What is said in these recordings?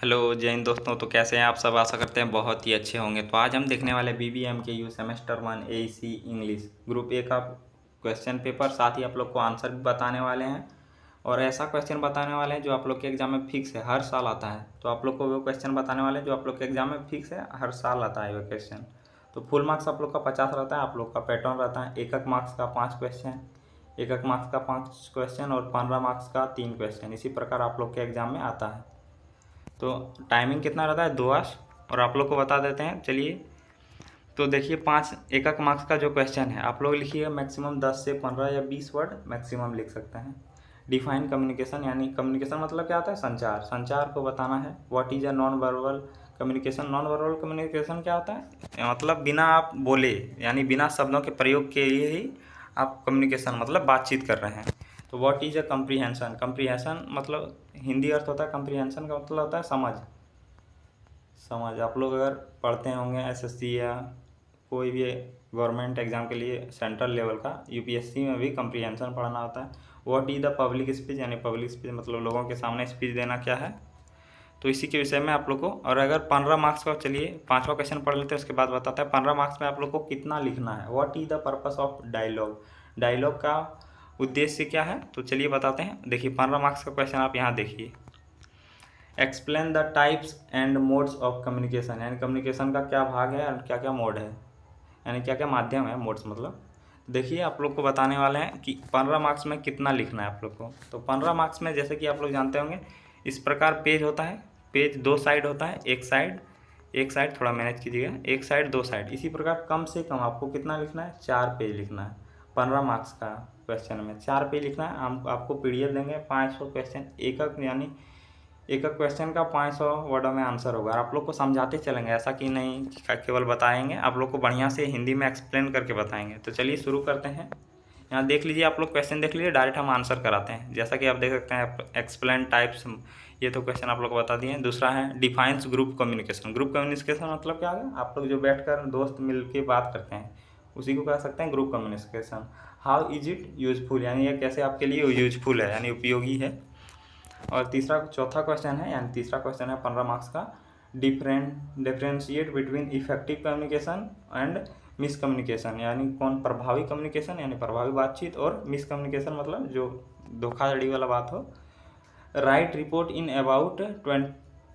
Hello जय हिंद दोस्तों। तो कैसे हैं आप सब? आशा करते हैं बहुत ही अच्छे होंगे। तो आज हम देखने वाले BBMKU semester 1 AEC English group A का क्वेश्चन पेपर, साथ ही आप लोग को आंसर भी बताने वाले हैं। और ऐसा क्वेश्चन बताने वाले हैं जो आप लोग के एग्जाम में फिक्स है, हर साल आता है। तो आप लोग को वो क्वेश्चन बताने वाले हैं जो आप लोग के एग्जाम में फिक्स है, हर साल आता है वो क्वेश्चन। तो फुल मार्क्स आप लोग का 50 रहता है। आप लोग का पैटर्न रहता है एक मार्क्स का 5 क्वेश्चन, एक मार्क्स का 5 क्वेश्चन और 15 मार्क्स का 3 क्वेश्चन। इसी प्रकार आप लोग के एग्जाम में आता है। तो टाइमिंग कितना रहता है? 2 आवर्स। और आप लोग को बता देते हैं, चलिए। तो देखिए, 5 एक मार्क्स का जो क्वेश्चन है, आप लोग लिखिए मैक्सिमम 10 से 15 या 20 वर्ड मैक्सिमम लिख सकते हैं। डिफाइन कम्युनिकेशन, यानी कम्युनिकेशन मतलब क्या होता है? संचार। संचार को बताना है। What is a non verbal communication? Non verbal communication क्या होता है? मतलब बिना आप बोले, यानी बिना शब्दों के प्रयोग के लिए ही आप कम्युनिकेशन मतलब बातचीत कर रहे हैं। तो what is a comprehension? Comprehension मतलब हिंदी अर्थ होता है, कम्प्रीहेंशन का मतलब होता है समझ। समझ आप लोग अगर पढ़ते होंगे SSC या कोई भी गवर्नमेंट एग्जाम के लिए सेंट्रल लेवल का, UPSC में भी कम्प्रीहेंशन पढ़ना होता है। What is the public speech? यानी पब्लिक स्पीच मतलब लोगों के सामने स्पीच देना क्या है। तो इसी के विषय में आप लोग को, और अगर 15 मार्क्स का, चलिए 5वां क्वेश्चन पढ़ लेते हैं, उसके बाद बताता है 15 मार्क्स में आप लोग को कितना लिखना है। What is the purpose of dialogue? Dialogue का उद्देश्य क्या है? तो चलिए बताते हैं। देखिए 15 मार्क्स का क्वेश्चन आप यहाँ देखिए। Explain the types and modes of communication, यानी कम्युनिकेशन का क्या भाग है और क्या क्या मोड है, यानी क्या क्या माध्यम है। मोड्स मतलब देखिए, आप लोग को बताने वाले हैं कि 15 मार्क्स में कितना लिखना है आप लोग को। तो 15 मार्क्स में जैसे कि आप लोग जानते होंगे, इस प्रकार पेज होता है। पेज 2 साइड होता है, एक साइड थोड़ा मैनेज कीजिएगा, एक साइड 2 साइड। इसी प्रकार कम से कम आपको कितना लिखना है? 4 पेज लिखना है। 15 मार्क्स का क्वेश्चन में 4 पेज लिखना है। हम आपको PDF देंगे 500 क्वेश्चन यानी एक क्वेश्चन का 500 वर्डों में आंसर होगा। आप लोग को समझाते चलेंगे, ऐसा कि नहीं केवल बताएंगे, आप लोग को बढ़िया से हिंदी में एक्सप्लेन करके बताएंगे। तो चलिए शुरू करते हैं। यहाँ देख लीजिए, आप लोग क्वेश्चन देख लीजिए, डायरेक्ट हम आंसर कराते हैं। जैसा कि आप देख सकते हैं, एक्सप्लेन टाइप्स, ये तो क्वेश्चन आप लोग को बता दिए। दूसरा है defines group communication. Group communication मतलब क्या है? आप लोग जो बैठकर दोस्त मिल के बात करते हैं, उसी को कह सकते हैं group communication. How is it useful, यानी ये कैसे आपके लिए यूजफुल है, यानी उपयोगी है। और चौथा क्वेश्चन है, यानी तीसरा क्वेश्चन है 15 मार्क्स का, differentiate between effective communication and miscommunication, यानी कौन प्रभावी कम्युनिकेशन यानी प्रभावी बातचीत, और मिसकम्युनिकेशन मतलब जो धोखाधड़ी वाला बात हो। Right report in about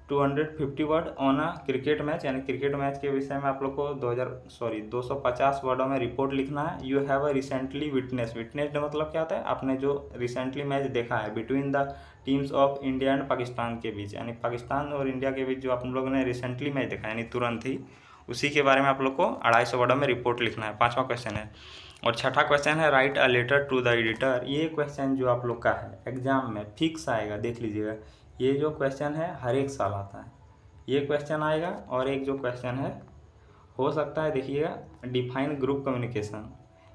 250 word on a cricket match, यानी क्रिकेट मैच के विषय में आप लोग को 250 वर्डों में रिपोर्ट लिखना है। You have a recently witnessed मतलब क्या होता है? आपने जो रिसेंटली मैच देखा है between the teams of India and Pakistan के बीच, यानी पाकिस्तान और इंडिया के बीच जो आप लोगों ने रिसेंटली मैच देखा, यानी तुरंत ही, उसी के बारे में आप लोग को 250 वर्डों में रिपोर्ट लिखना है। 5वां क्वेश्चन है। और छठा क्वेश्चन है write a letter to the editor. ये क्वेश्चन जो आप लोग का है एग्जाम में फिक्स आएगा, देख लीजिएगा। ये जो क्वेश्चन है हर एक साल आता है, ये क्वेश्चन आएगा। और एक जो क्वेश्चन है, हो सकता है देखिएगा, डिफाइन ग्रुप कम्युनिकेशन,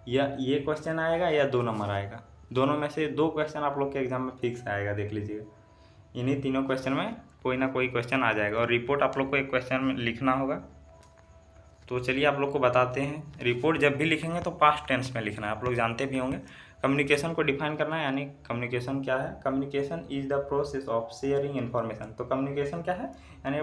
या ये क्वेश्चन आएगा या 2 नंबर आएगा। दोनों में से 2 क्वेश्चन आप लोग के एग्जाम में फिक्स आएगा, देख लीजिएगा। इन्हीं तीनों क्वेश्चन में कोई ना कोई क्वेश्चन आ जाएगा। और रिपोर्ट आप लोग को एक क्वेश्चन में लिखना होगा। तो चलिए आप लोग को बताते हैं। रिपोर्ट जब भी लिखेंगे तो पास्ट टेंस में लिखना है, आप लोग जानते भी होंगे। कम्युनिकेशन को डिफाइन करना है, यानी कम्युनिकेशन क्या है? Communication is the process of sharing information. तो कम्युनिकेशन क्या है? यानी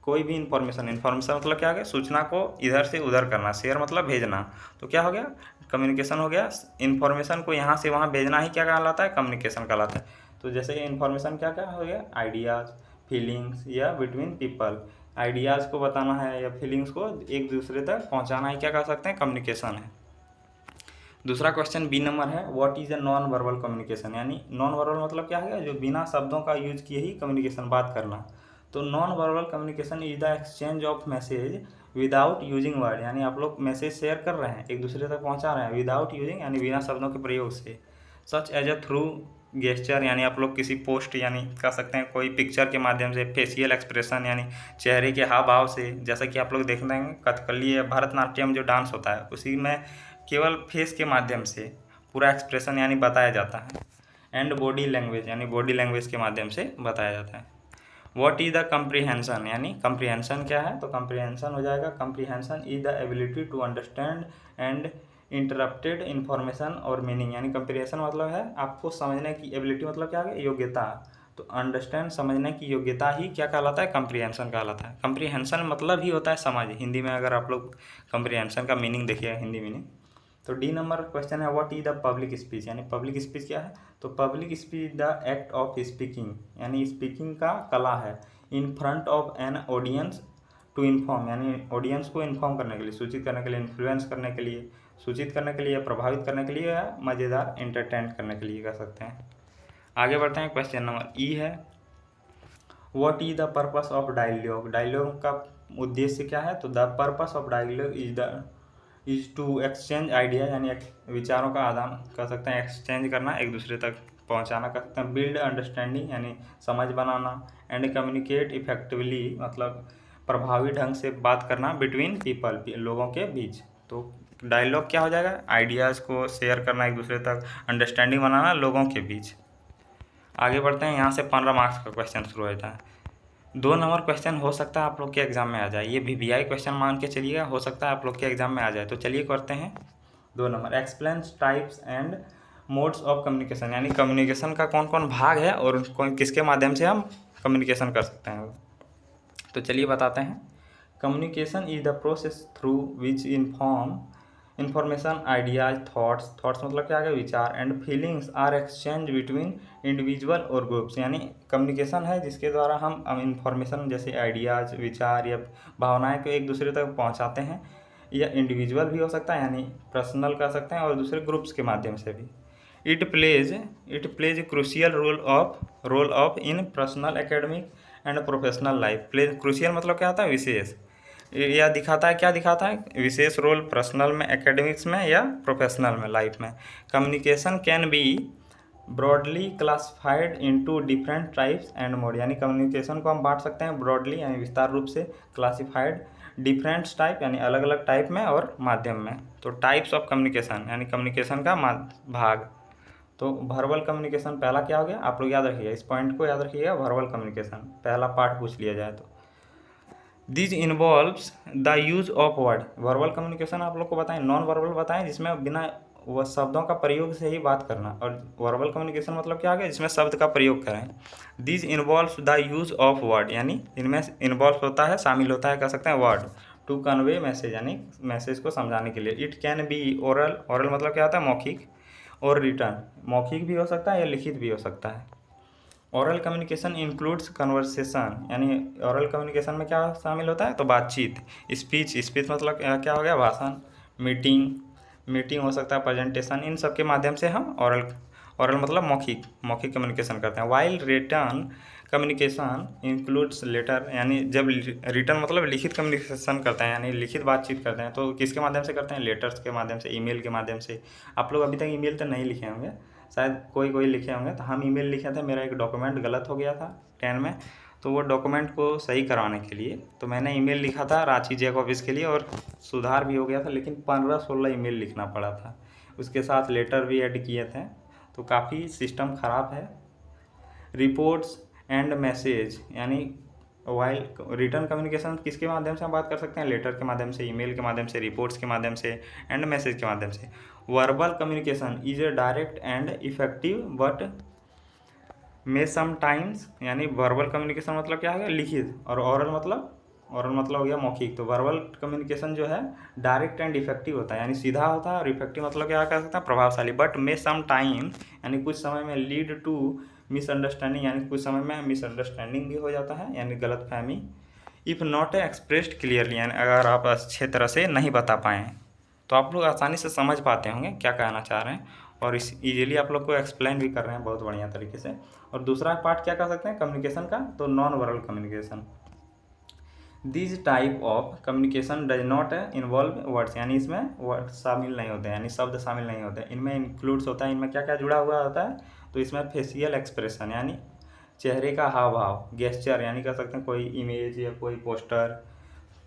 कोई भी इन्फॉर्मेशन मतलब क्या हो गया? सूचना को इधर से उधर करना। शेयर मतलब भेजना। तो क्या हो गया? कम्युनिकेशन हो गया। इन्फॉर्मेशन को यहाँ से वहाँ भेजना ही क्या कहलाता है? कम्युनिकेशन कहलाता है। तो जैसे इन्फॉर्मेशन क्या क्या हो गया? आइडियाज़, फीलिंग्स या बिटवीन पीपल। आइडियाज़ को बताना है या फीलिंग्स को एक दूसरे तक पहुंचाना ही क्या कह सकते हैं? कम्युनिकेशन है। दूसरा क्वेश्चन B नंबर है, what is a non verbal communication, यानी नॉन वर्बल मतलब क्या है? जो बिना शब्दों का यूज किए ही कम्युनिकेशन, बात करना। तो non verbal communication is the exchange of message without using word, यानी आप लोग मैसेज शेयर कर रहे हैं, एक दूसरे तक पहुंचा रहे हैं, विदाउट यूजिंग यानी बिना शब्दों के प्रयोग से। Such as a through gesture, यानी आप लोग किसी पोस्ट यानी कह सकते हैं कोई पिक्चर के माध्यम से। फेशियल एक्सप्रेशन यानी चेहरे के हाव भाव से, जैसा कि आप लोग देख देंगे कथकली या भरतनाट्यम जो डांस होता है, उसी में केवल फेस के माध्यम से पूरा एक्सप्रेशन यानी बताया जाता है। एंड बॉडी लैंग्वेज, यानी बॉडी लैंग्वेज के माध्यम से बताया जाता है। व्हाट इज द कम्प्रीहेंशन, यानी कम्प्रीहेंशन क्या है? तो कम्प्रीहेंशन हो जाएगा, comprehension is the ability to understand and interpreted information और मीनिंग, यानी कम्प्रीहेंशन मतलब है आपको समझने की एबिलिटी, मतलब क्या है? योग्यता। तो तो अंडरस्टैंड समझने की योग्यता ही क्या कहलाता है, कम्प्रीहेंशन कहलाता है। कम्प्रीहेंशन मतलब ही होता है समझ, हिंदी में अगर आप लोग कम्प्रीहेंशन का मीनिंग देखिए, हिंदी मीनिंग। तो डी नंबर क्वेश्चन है what is the public speech, यानी पब्लिक स्पीच क्या है। तो public speech the act of speaking, यानी स्पीकिंग का कला है, in front of an audience to inform, यानी ऑडियंस को इन्फॉर्म करने के लिए, सूचित करने के लिए, इन्फ्लुएंस करने के लिए, सूचित करने के लिए, प्रभावित करने के लिए, या मज़ेदार एंटरटेन करने के लिए कह सकते हैं। आगे बढ़ते हैं, क्वेश्चन नंबर ई है what is the purpose of dialogue. Dialogue का उद्देश्य क्या है। तो the purpose of dialogue is to exchange idea, यानी विचारों का आदान कर सकते हैं, एक्सचेंज करना, एक दूसरे तक पहुंचाना कर सकते हैं। बिल्ड अंडरस्टैंडिंग, यानी समझ बनाना। एंड कम्युनिकेट इफेक्टिवली, मतलब प्रभावी ढंग से बात करना, बिटवीन पीपल, लोगों के बीच। तो डायलॉग क्या हो जाएगा, आइडियाज़ को शेयर करना एक दूसरे तक, अंडरस्टैंडिंग बनाना लोगों के बीच। आगे बढ़ते हैं, यहाँ से 15 मार्क्स का क्वेश्चन शुरू होता है। 2 नंबर क्वेश्चन हो सकता है आप लोग के एग्जाम में आ जाए, ये VVI क्वेश्चन मान के चलिएगा, हो सकता है आप लोग के एग्जाम में आ जाए। तो चलिए करते हैं 2 number, explain types and modes of communication, यानी कम्युनिकेशन का कौन कौन भाग है और किसके माध्यम से हम कम्युनिकेशन कर सकते हैं। तो चलिए बताते हैं। Communication is the process through which information, ideas, thoughts मतलब क्या है, विचार, and feelings are exchange between individual और ग्रुप्स, यानी कम्युनिकेशन है जिसके द्वारा हम इंफॉर्मेशन जैसे आइडियाज़, विचार या भावनाएं को एक दूसरे तक पहुंचाते हैं, या इंडिविजुअल भी हो सकता है यानी पर्सनल कर सकते हैं, और दूसरे ग्रुप्स के माध्यम से भी। It plays crucial role of in personal, academic and professional life. Plays crucial मतलब क्या होता है, विशेष, या दिखाता है, क्या दिखाता है, विशेष रोल पर्सनल में, एकेडमिक्स में या प्रोफेशनल में, लाइफ में। Communication can be broadly classified into different types and mode, यानी कम्युनिकेशन को हम बांट सकते हैं ब्रॉडली यानी विस्तार रूप से, क्लासिफाइड डिफरेंट टाइप यानी अलग अलग टाइप में, और माध्यम में। तो टाइप्स ऑफ कम्युनिकेशन यानी कम्युनिकेशन का भाग। तो वर्बल कम्युनिकेशन पहला क्या हो गया, आप लोग याद रखिएगा, इस पॉइंट को याद रखिएगा, वर्बल कम्युनिकेशन पहला पार्ट पूछ लिया जाए तो। This involves the use of word. Verbal communication आप लोग को बताएं, नॉन वर्बल बताएं जिसमें बिना वह शब्दों का प्रयोग से ही बात करना, और वर्बल कम्युनिकेशन मतलब क्या है, जिसमें शब्द का प्रयोग करें। This involves the use of word, यानी इनमें इन्वॉल्व होता है, शामिल होता है, कह सकते हैं वर्ड, टू कन्वे मैसेज, यानी मैसेज को समझाने के लिए। इट कैन बी ओरल मतलब क्या होता है, मौखिक, और रिटर्न, मौखिक भी हो सकता है या लिखित भी हो सकता है। ओरल कम्युनिकेशन इंक्लूड्स कन्वर्सेशन, यानी ओरल कम्युनिकेशन में क्या शामिल होता है, तो बातचीत। स्पीच मतलब क्या हो गया, भाषण। मीटिंग हो सकता है, प्रेजेंटेशन, इन सब के माध्यम से हम ओरल मतलब मौखिक कम्युनिकेशन करते हैं। While written communication includes letter, यानी जब रिटर्न मतलब लिखित कम्युनिकेशन करते हैं, यानी लिखित बातचीत करते हैं, तो किसके माध्यम से करते हैं, लेटर्स के माध्यम से, ईमेल के माध्यम से। आप लोग अभी तक ईमेल तो नहीं लिखे होंगे, शायद कोई लिखे होंगे। तो हम ईमेल लिखे थे, मेरा एक डॉक्यूमेंट गलत हो गया था 10 में, तो वो डॉक्यूमेंट को सही करवाने के लिए तो मैंने ईमेल लिखा था रांची जैक ऑफिस के लिए, और सुधार भी हो गया था, लेकिन 15-16 ईमेल लिखना पड़ा था, उसके साथ लेटर भी ऐड किए थे, तो काफ़ी सिस्टम ख़राब है। रिपोर्ट्स एंड मैसेज, यानी वाइल रिटर्न कम्युनिकेशन किसके माध्यम से हम बात कर सकते हैं, लेटर के माध्यम से, ईमेल के माध्यम से, रिपोर्ट्स के माध्यम से, एंड मैसेज के माध्यम से। Verbal communication is a direct and effective but may sometimes, यानी वर्बल कम्युनिकेशन मतलब क्या है, लिखित, और ओरल मतलब हो गया मौखिक। तो वर्बल कम्युनिकेशन जो है डायरेक्ट एंड इफेक्टिव होता है, यानी सीधा होता है, और इफेक्टिव मतलब क्या कह सकते हैं, प्रभावशाली। बट मे सम टाइम, यानी कुछ समय में, लीड टू मिसअंडरस्टैंडिंग, यानी कुछ समय में मिसअंडरस्टैंडिंग भी हो जाता है, यानी गलतफहमी। इफ़ नॉट एक्सप्रेस्ड क्लियरली, यानी अगर आप अच्छे तरह से नहीं बता पाएँ तो आप लोग आसानी से समझ पाते होंगे क्या कहना चाह रहे हैं, और इस ईजिली आप लोग को एक्सप्लेन भी कर रहे हैं बहुत बढ़िया तरीके से। और दूसरा पार्ट क्या कह सकते हैं कम्युनिकेशन का, तो non verbal communication. This type of communication does not involve words, यानी इसमें वर्ड शामिल नहीं होते हैं, यानी शब्द शामिल नहीं होते। इनमें इंक्लूड्स होता है, इनमें क्या क्या जुड़ा हुआ होता है, तो इसमें फेशियल एक्सप्रेशन, यानी चेहरे का हाव भाव, गेस्चर, यानी कह सकते हैं कोई इमेज या कोई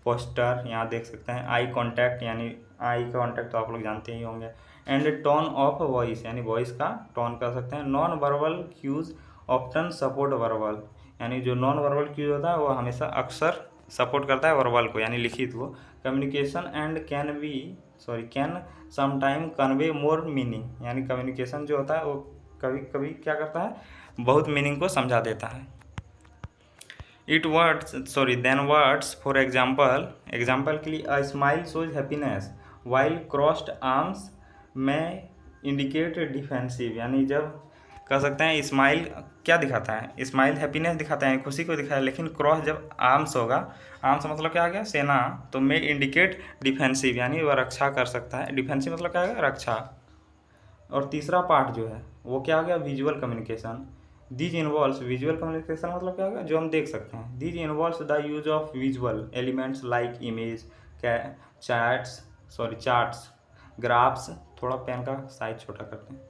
पोस्टर यहाँ देख सकते हैं। आई कांटेक्ट, यानी आई कांटेक्ट तो आप लोग जानते ही होंगे। एंड टोन ऑफ वॉइस, यानी वॉइस का टोन कर सकते हैं। Non verbal cues often support verbal, यानी जो नॉन वर्बल क्यूज होता है वो हमेशा अक्सर सपोर्ट करता है वर्बल को, यानी लिखित वो। Communication and can sometime convey more meaning, यानी कम्युनिकेशन जो होता है वो कभी कभी क्या करता है, बहुत मीनिंग को समझा देता है। देन वर्ड्स फॉर एग्जाम्पल के लिए a smile shows happiness while crossed arms में इंडिकेट डिफेंसिव, यानी जब कह सकते हैं स्माइल क्या दिखाता है, स्माइल हैप्पीनेस दिखाता है, खुशी को दिखाता है, लेकिन क्रॉस जब आर्म्स होगा, आर्म्स मतलब क्या आ गया, सेना, तो में इंडिकेट डिफेंसिव यानी वह रक्षा कर सकता है, डिफेंसिव मतलब क्या है, रक्षा। और तीसरा पार्ट जो है वो क्या आ गया, visual communication. These involves, visual communication मतलब क्या होगा, जो हम देख सकते हैं। These involves the use of visual elements like image, charts, graphs, थोड़ा पेन का साइज छोटा करते हैं,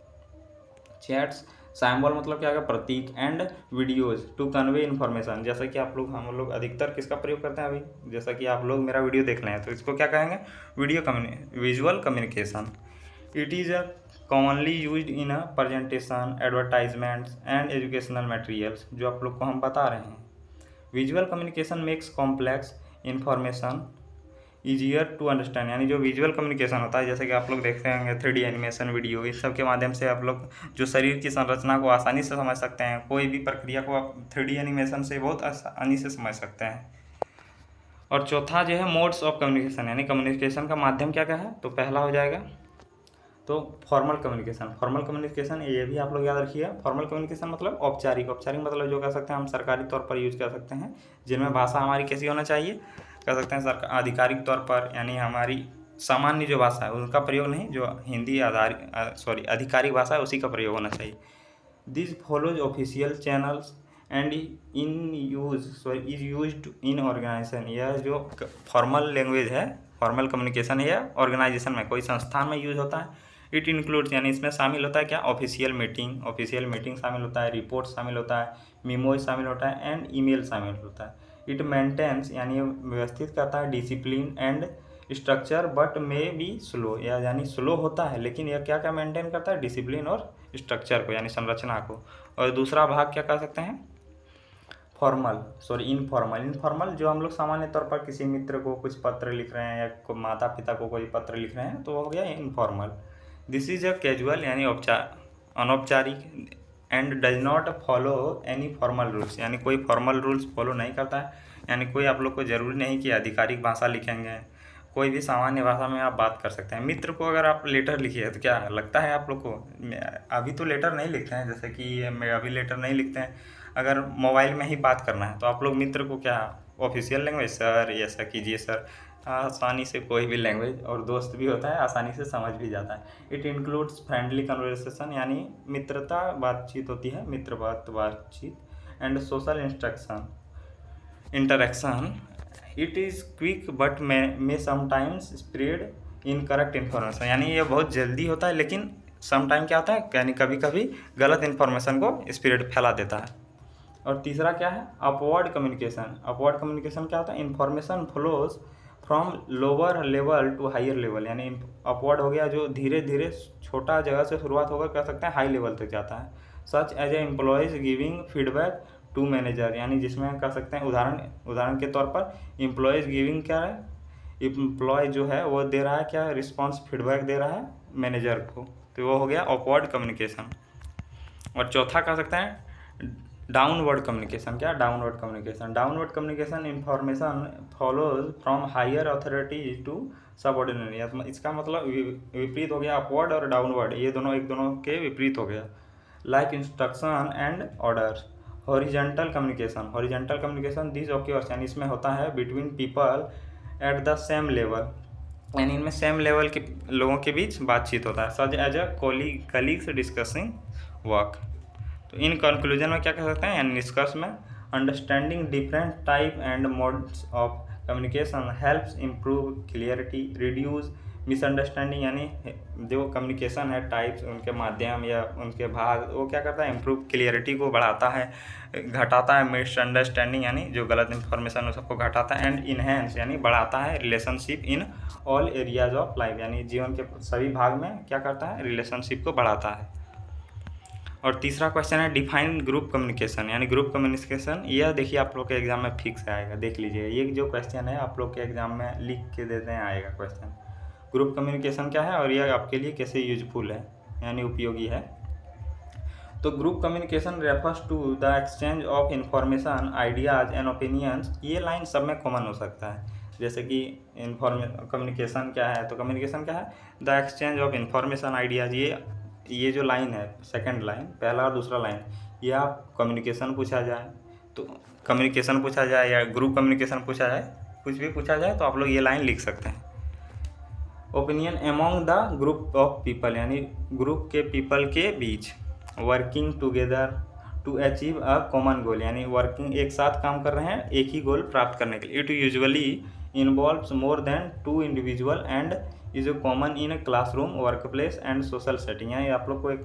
चैट्स, सैम्बल मतलब क्या होगा, प्रतीक, and videos to convey information. जैसा कि हम लोग अधिकतर किसका प्रयोग करते हैं अभी, जैसा कि आप लोग मेरा वीडियो देख रहे हैं तो इसको क्या कहेंगे, visual communication. It is a commonly used in a presentation, advertisements and educational materials, जो आप लोग को हम बता रहे हैं। Visual communication makes complex information easier to understand, यानी जो विजुअल कम्युनिकेशन होता है, जैसे कि आप लोग देखते होंगे 3D एनिमेशन, वीडियो, इस सब के माध्यम से आप लोग जो शरीर की संरचना को आसानी से समझ सकते हैं, कोई भी प्रक्रिया को आप 3D एनिमेशन से बहुत आसानी से समझ सकते हैं। और चौथा जो है मोड्स ऑफ कम्युनिकेशन, यानी कम्युनिकेशन का माध्यम क्या क्या है, तो पहला हो जाएगा तो फॉर्मल कम्युनिकेशन ये भी आप लोग याद रखिए। फॉर्मल कम्युनिकेशन मतलब औपचारिक मतलब जो कह सकते हैं हम सरकारी तौर पर यूज कर सकते हैं, जिनमें भाषा हमारी कैसी होना चाहिए, कह सकते हैं आधिकारिक तौर पर, यानी हमारी सामान्य जो भाषा है उनका प्रयोग नहीं, जो हिंदी आधिकारिक भाषा है उसी का प्रयोग होना चाहिए। This follows official channels and is used in organisation, यह जो फॉर्मल लैंग्वेज है, फॉर्मल कम्युनिकेशन है, ऑर्गेनाइजेशन में, कोई संस्थान में यूज होता है। इट इंक्लूड्स, यानी इसमें शामिल होता है क्या, ऑफिशियल मीटिंग शामिल होता है, रिपोर्ट शामिल होता है, मीमोज शामिल होता है, एंड ईमेल शामिल होता है। इट मेंटेन्स, यानी व्यवस्थित करता है, discipline and structure but may be slow, यानी स्लो होता है लेकिन यह क्या क्या मेंटेन करता है, डिसिप्लिन और स्ट्रक्चर को, यानी संरचना को। और दूसरा भाग क्या कह सकते हैं, इनफॉर्मल जो हम लोग सामान्य तौर पर किसी मित्र को कुछ पत्र लिख रहे हैं या माता पिता को कोई पत्र लिख रहे हैं तो हो गया informal. This is a casual, यानी अनौपचारिक, and does not follow any formal rules, यानी कोई फॉर्मल रूल्स फॉलो नहीं करता है, यानी कोई आप लोग को ज़रूरी नहीं कि आधिकारिक भाषा लिखेंगे, कोई भी सामान्य भाषा में आप बात कर सकते हैं। मित्र को अगर आप लेटर लिखिए तो क्या लगता है आप लोग को, अभी तो लेटर नहीं लिखते हैं, जैसे कि मैं अभी लेटर नहीं लिखते हैं, अगर मोबाइल में ही बात करना है तो आप लोग मित्र को क्या ऑफिशियल लैंग्वेज, सर ऐसा कीजिए सर, आसानी से कोई भी लैंग्वेज, और दोस्त भी होता है आसानी से समझ भी जाता है। इट इंक्लूड्स फ्रेंडली कन्वर्सेशन, यानी मित्रता बातचीत होती है, मित्र बातचीत, and social interaction. It is quick but may sometimes spread incorrect information, यानी ये बहुत जल्दी होता है लेकिन समटाइम क्या होता है, यानी कभी कभी गलत इन्फॉर्मेशन को स्प्रेड फैला देता है। और तीसरा क्या है, अपवर्ड कम्युनिकेशन क्या होता है, information flows from lower level to higher level, यानी अपवर्ड हो गया जो धीरे धीरे छोटा जगह से शुरुआत होकर कह सकते हैं हाई लेवल तक जाता है। Such as a employees giving feedback to manager, यानी जिसमें कह सकते हैं उदाहरण के तौर पर एम्प्लॉयज़ गिविंग क्या है, एम्प्लॉय जो है वो दे रहा है क्या, रिस्पॉन्स फीडबैक दे रहा है मैनेजर को, तो वो हो गया अपवर्ड कम्युनिकेशन। और चौथा कह सकते हैं downward communication information follows from higher authority to subordinate, इसका मतलब विपरीत हो गया, अपवर्ड और डाउनवर्ड ये दोनों एक दोनों के विपरीत हो गया। Like instruction and orders. Horizontal communication this occurs, यानी इसमें होता है between people at the same level, यानी इनमें सेम लेवल के लोगों के बीच बातचीत होता है, such as a colleagues discussing work. तो इन कंक्लूजन में क्या कह सकते हैं, यानी निष्कर्ष में, understanding different type and modes of communication helps improve clarity, reduce misunderstanding, यानी जो कम्युनिकेशन है टाइप्स, उनके माध्यम या उनके भाग, वो क्या करता है, इम्प्रूव क्लियरिटी को बढ़ाता है, घटाता है मिसअंडरस्टैंडिंग, यानी जो गलत इन्फॉर्मेशन सबको घटाता है, एंड इन्हेंस, यानी बढ़ाता है relationship in all areas of life, यानी जीवन के सभी भाग में क्या करता है, रिलेशनशिप को बढ़ाता है। और तीसरा क्वेश्चन है डिफाइन ग्रुप कम्युनिकेशन, यानी ग्रुप कम्युनिकेशन, यह देखिए आप लोग के एग्जाम में फिक्स आएगा, देख लीजिए ये जो क्वेश्चन है आप लोग के एग्जाम में लिख के देते हैं आएगा क्वेश्चन, ग्रुप कम्युनिकेशन क्या है और यह आपके लिए कैसे यूजफुल है, यानी उपयोगी है। तो group communication refers to the exchange of information, ideas and opinions. ये लाइन सब में कॉमन हो सकता है। जैसे कि कम्युनिकेशन क्या है, तो कम्युनिकेशन क्या है, the exchange of information, ideas. ये जो लाइन है, सेकंड लाइन, पहला और दूसरा लाइन, ये आप कम्युनिकेशन पूछा जाए तो कम्युनिकेशन पूछा जाए या ग्रुप कम्युनिकेशन पूछा जाए, कुछ भी पूछा जाए तो आप लोग ये लाइन लिख सकते हैं। Opinion among the group of people, यानी ग्रुप के पीपल के बीच। Working together to achieve a common goal, यानी वर्किंग, एक साथ काम कर रहे हैं एक ही गोल प्राप्त करने के लिए। It usually involves more than 2 individual and is common in classroom, work place and social setting. यानी आप लोग को एक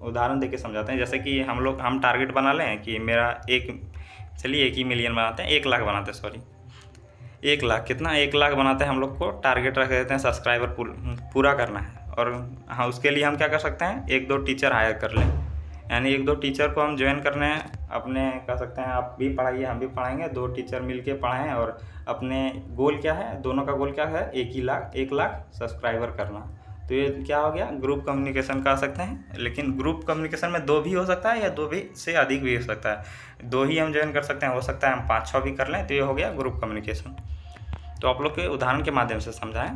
उदाहरण देके समझाते हैं। जैसे कि हम टारगेट बना लें कि मेरा चलिए 1 ही मिलियन बनाते हैं, 1 लाख बनाते हैं, सॉरी 1 लाख, कितना 1 लाख बनाते हैं, हम लोग को टारगेट रख देते हैं, सब्सक्राइबर पूरा करना है। और हाँ, उसके लिए हम क्या कर सकते हैं, 1-2 टीचर हायर कर लें, यानी 1-2 टीचर को हम ज्वाइन करने अपने कह सकते हैं, आप भी पढ़ाइए हम भी पढ़ाएंगे, 2 टीचर मिल के पढ़ाएँ। और अपने गोल क्या है, दोनों का गोल क्या है, 1 लाख सब्सक्राइबर करना। तो ये क्या हो गया, ग्रुप कम्युनिकेशन कह सकते हैं। लेकिन ग्रुप कम्युनिकेशन में 2 भी हो सकता है या 2 भी से अधिक भी हो सकता है। 2 ही हम ज्वाइन कर सकते हैं, हो सकता है हम 5-6 भी कर लें, तो ये हो गया ग्रुप कम्युनिकेशन। तो आप लोग के उदाहरण के माध्यम से समझाएं।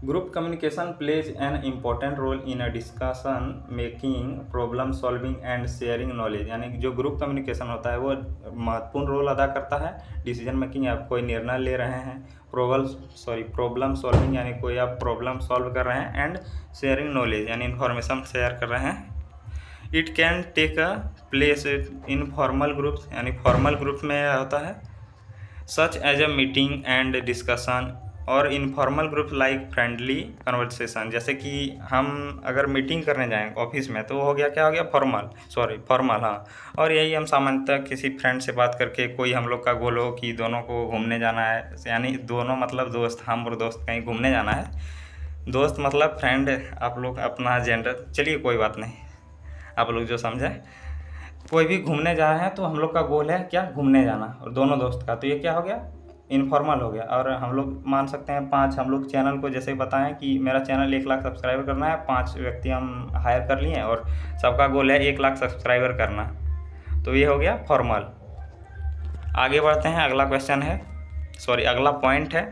Group communication plays an important role in a discussion making, problem solving and sharing knowledge. यानी जो ग्रुप कम्युनिकेशन होता है वो महत्वपूर्ण रोल अदा करता है डिसीजन मेकिंग, आप कोई निर्णय ले रहे हैं, प्रॉब्लम सॉल्विंग यानी कोई आप प्रॉब्लम सॉल्व कर रहे हैं, एंड शेयरिंग नॉलेज यानी इन्फॉर्मेशन शेयर कर रहे हैं। It can take a place in formal groups, यानी फॉर्मल ग्रुप में होता है, such as a meeting and discussion, और informal group like friendly conversation. जैसे कि हम अगर मीटिंग करने जाएँ ऑफिस में तो हो गया, क्या हो गया, फॉर्मल, हाँ। और यही हम सामान्यतः किसी फ्रेंड से बात करके, कोई हम लोग का गोल हो कि दोनों को घूमने जाना है, यानी दोनों मतलब दोस्त, हम और दोस्त कहीं घूमने जाना है, दोस्त मतलब फ्रेंड, आप लोग अपना जेंडर, चलिए कोई बात नहीं, आप लोग जो समझे, कोई भी घूमने जा रहे हैं तो हम लोग का गोल है क्या, घूमने जाना, और दोनों दोस्त का, तो ये क्या हो गया, इनफॉर्मल हो गया। और हम लोग मान सकते हैं 5, हम लोग चैनल को जैसे बताएं कि मेरा चैनल 1 लाख सब्सक्राइबर करना है, 5 व्यक्ति हम हायर कर लिए हैं और सबका गोल है 1 लाख सब्सक्राइबर करना, तो ये हो गया फॉर्मल। आगे बढ़ते हैं, अगला पॉइंट है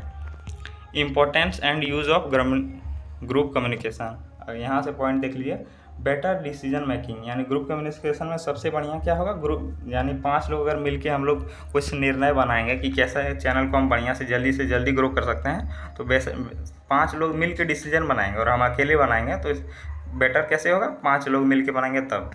importance and use of group communication. यहाँ से पॉइंट देख लीजिए, बेटर डिसीजन मेकिंग, यानी ग्रुप कम्युनिकेशन में सबसे बढ़िया क्या होगा, ग्रुप, यानी 5 लोग अगर मिलके हम लोग कुछ निर्णय बनाएंगे कि कैसा है चैनल को हम बढ़िया से जल्दी ग्रो कर सकते हैं, तो 5 लोग मिल के डिसीजन बनाएंगे, और हम अकेले बनाएंगे तो बेटर कैसे होगा, 5 लोग मिल के बनाएंगे तब।